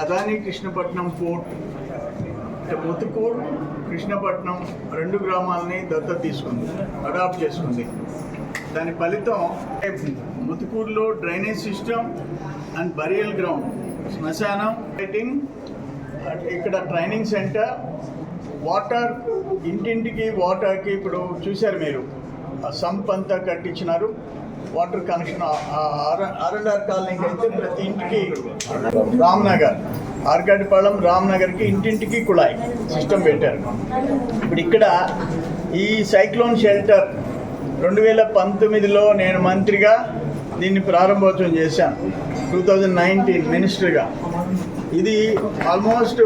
Adani Krishnapatnam port Muthukuru Krishnapatnam రెండు గ్రామాలని దత్తత తీసుకుంది, అడాప్ట్ చేసుకుంది. దాని ఫలితం ముతుకూరులో drainage system and burial ground, శ్మశానం, లైటింగ్, ఇక్కడ ట్రైనింగ్ సెంటర్, వాటర్, ఇంటింటికి వాటర్కి ఇప్పుడు చూశారు మీరు సంప్ అంతా కట్టించినారు. వాటర్ కనెక్షన్ ఆర్ఎల్ఆర్ కాలనీకి అయితే ప్రతి ఇంటికి, రామ్నగర్, ఆర్గడ్పాళెం రామ్నగర్కి ఇంటింటికి కుళాయి సిస్టమ్ పెట్టారు. ఇప్పుడు ఇక్కడ ఈ సైక్లోన్ షెల్టర్ 2019లో నేను మంత్రిగా దీన్ని ప్రారంభోత్సవం చేశాను, 2019 మినిస్టర్గా. ఇది ఆల్మోస్ట్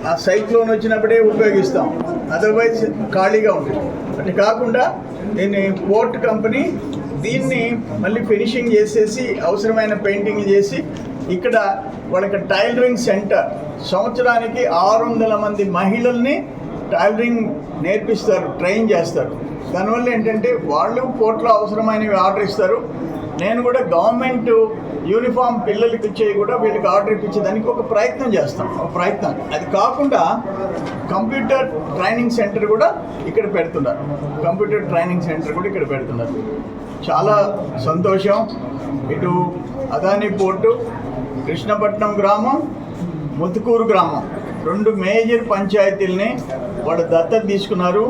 ఆ సైక్లోన్ వచ్చినప్పుడే ఉపయోగిస్తాం, అదర్వైజ్ ఖాళీగా ఉంటుంది. అది కాకుండా దీన్ని పోర్ట్ కంపెనీ దీన్ని మళ్ళీ ఫినిషింగ్ చేసేసి అవసరమైన పెయింటింగ్ చేసి ఇక్కడ వాళ్ళకి టైలరింగ్ సెంటర్, సంవత్సరానికి 600 మంది మహిళల్ని టైలరింగ్ నేర్పిస్తారు, ట్రైన్ చేస్తారు. దానివల్ల ఏంటంటే వాళ్ళు పోర్ట్లో అవసరమైనవి ఆర్డర్ ఇస్తారు. నేను కూడా గవర్నమెంట్ యూనిఫామ్ పిల్లలకి ఇచ్చేవి కూడా వీళ్ళకి ఆర్డర్ ఇప్పించేదానికి ఒక ప్రయత్నం చేస్తాం. అది కాకుండా కంప్యూటర్ ట్రైనింగ్ సెంటర్ కూడా ఇక్కడ పెడుతున్నారు. చాలా సంతోషం. ఇటు అదాని పోర్టు, కృష్ణపట్నం గ్రామం, ముతుకూరు గ్రామం, 2 మేజర్ పంచాయతీలని వాళ్ళు దత్తత తీసుకున్నారు.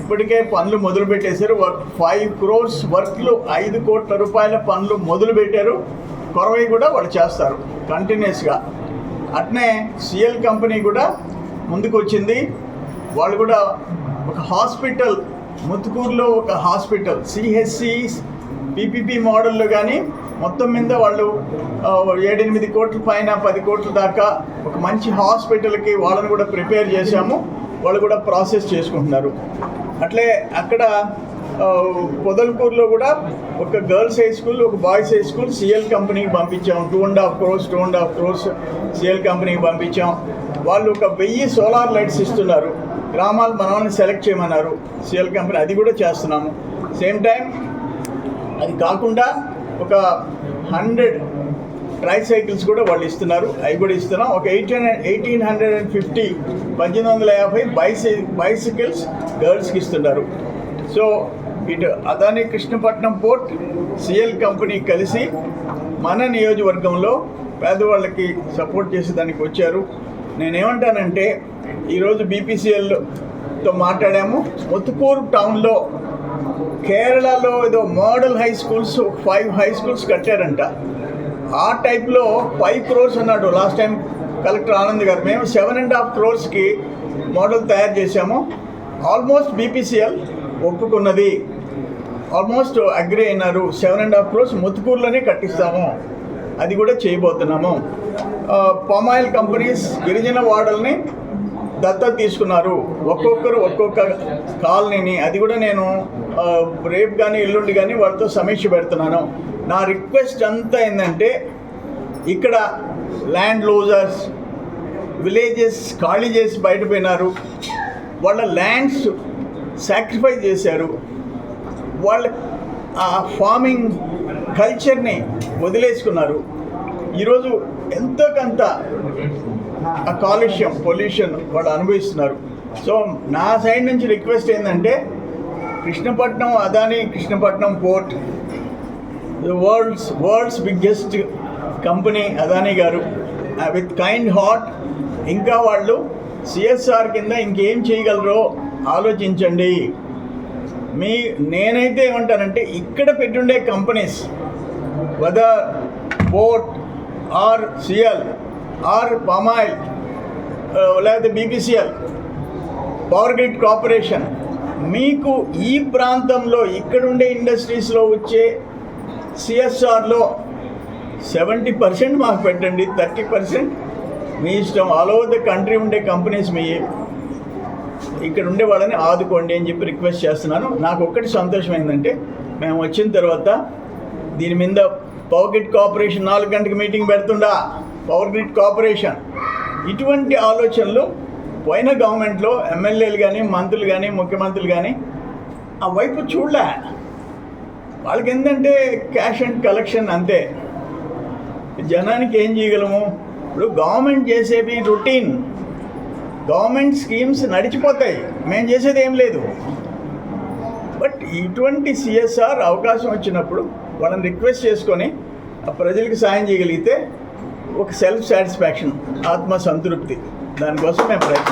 ఇప్పటికే పనులు మొదలు పెట్టేశారు. 5 crores వర్క్లు, 5 కోట్ల రూపాయల పనులు మొదలు పెట్టారు. కొరవై కూడా వాళ్ళు చేస్తారు కంటిన్యూస్గా. అట్నే సిఎల్ కంపెనీ కూడా ముందుకు వచ్చింది. వాళ్ళు కూడా ఒక హాస్పిటల్, ముతుకూరులో ఒక హాస్పిటల్, సిహెచ్సి పీపీపీ మోడల్లో కానీ మొత్తం మీద వాళ్ళు 7-8 కోట్ల పైన 10 కోట్ల దాకా ఒక మంచి హాస్పిటల్కి వాళ్ళని కూడా ప్రిపేర్ చేశాము. వాళ్ళు కూడా ప్రాసెస్ చేసుకుంటున్నారు. అట్లే అక్కడ పొదలకూరులో కూడా ఒక గర్ల్స్ హై స్కూల్, ఒక బాయ్స్ హై స్కూల్ సిఎల్ కంపెనీకి పంపించాం. 2.5 crores సిఎల్ కంపెనీకి పంపించాం. వాళ్ళు ఒక 1000 సోలార్ లైట్స్ ఇస్తున్నారు. గ్రామాలు మనల్ని సెలెక్ట్ చేయమన్నారు సిఎల్ కంపెనీ, అది కూడా చేస్తున్నాము. సేమ్ టైం అది కాకుండా ఒక 100 ట్రైసైకిల్స్ కూడా వాళ్ళు ఇస్తున్నారు, అవి కూడా ఇస్తున్నాం. ఒక 1850 బైసికల్స్ గర్ల్స్కి ఇస్తున్నారు. సో ఇటు Adani Krishnapatnam port, CL company కలిసి మన నియోజకవర్గంలో పేదవాళ్ళకి సపోర్ట్ చేసేదానికి వచ్చారు. నేనేమంటానంటే ఈరోజు బీపీసీఎల్తో మాట్లాడాము. ముతుకూరు టౌన్లో కేరళలో ఏదో model high schools 5 high schools కట్టారంట. ఆ టైప్లో 5 crores అన్నాడు లాస్ట్ టైం కలెక్టర్ ఆనంద్ గారు. మేము 7.5 crores మోడల్ తయారు చేశాము. ఆల్మోస్ట్ బీపీసీఎల్ ఒప్పుకున్నది, ఆల్మోస్ట్ అగ్రి అయినారు. 7.5 crores ముతుకూరులోనే కట్టిస్తాము, అది కూడా చేయబోతున్నాము. పామాయిల్ కంపెనీస్ గిరిజన వాడల్ని దత్తత తీసుకున్నారు, ఒక్కొక్కరు ఒక్కొక్క కాలనీని. అది కూడా నేను రేపు కానీ ఎల్లుండి కానీ వాళ్ళతో సమీక్ష పెడుతున్నాను. నా రిక్వెస్ట్ అంతా ఏంటంటే ఇక్కడ ల్యాండ్ లూజర్స్, విలేజెస్ ఖాళీ చేసి బయటపోయినారు, వాళ్ళ ల్యాండ్స్ సాక్రిఫైస్ చేశారు, వాళ్ళ ఆ ఫార్మింగ్ కల్చర్ని వదిలేసుకున్నారు. ఈరోజు ఎంతో కొంత ఆ కాలుష్యం, పొల్యూషన్ వాళ్ళు అనుభవిస్తున్నారు. సో నా సైడ్ నుంచి రిక్వెస్ట్ ఏంటంటే Krishnapatnam, Adani Krishnapatnam port, world's biggest company Adani గారు, విత్ కైండ్ హార్ట్. ఇంకా వాళ్ళు సిఎస్ఆర్ కింద ఇంకేం చేయగలరో ఆలోచించండి. నేనైతే ఏమంటానంటే ఇక్కడ పెట్టుండే companies, weather port R CL R palm oil, లేకపోతే బీపీసీఎల్, పవర్ గ్రిడ్ కార్పొరేషన్, మీకు ఈ ప్రాంతంలో ఇక్కడుండే ఇండస్ట్రీస్లో వచ్చే సిఎస్ఆర్లో 70% మాకు పెట్టండి, 30% మీ ఇష్టం. ఆల్ ఓవర్ ద కంట్రీ ఉండే కంపెనీస్ మీ ఇక్కడ ఉండే వాళ్ళని ఆదుకోండి అని చెప్పి రిక్వెస్ట్ చేస్తున్నాను. నాకు ఒక్కటి సంతోషం ఏంటంటే మేము వచ్చిన తర్వాత దీని మీద పవర్ గ్రిడ్ కార్పొరేషన్ 4 గంటలకు మీటింగ్ పెడుతుండా. పవర్ గ్రిడ్ కార్పొరేషన్ ఇటువంటి ఆలోచనలు పోయిన గవర్నమెంట్లో ఎమ్మెల్యేలు కానీ, మంత్రులు కానీ, ముఖ్యమంత్రులు కానీ ఆ వైపు చూడలే. వాళ్ళకి ఏంటంటే క్యాష్ అండ్ కలెక్షన్ అంతే. జనానికి ఏం చేయగలము, ఇప్పుడు గవర్నమెంట్ చేసేవి రొటీన్, గవర్నమెంట్ స్కీమ్స్ నడిచిపోతాయి, మేము చేసేది ఏం లేదు. బట్ ఇటువంటి సిఎస్ఆర్ అవకాశం వచ్చినప్పుడు వాళ్ళని రిక్వెస్ట్ చేసుకొని ఆ ప్రజలకు సాయం చేయగలిగితే ఒక సెల్ఫ్ సాటిస్ఫాక్షన్, ఆత్మ సంతృప్తి, దానికోసం మేము ప్రయత్నం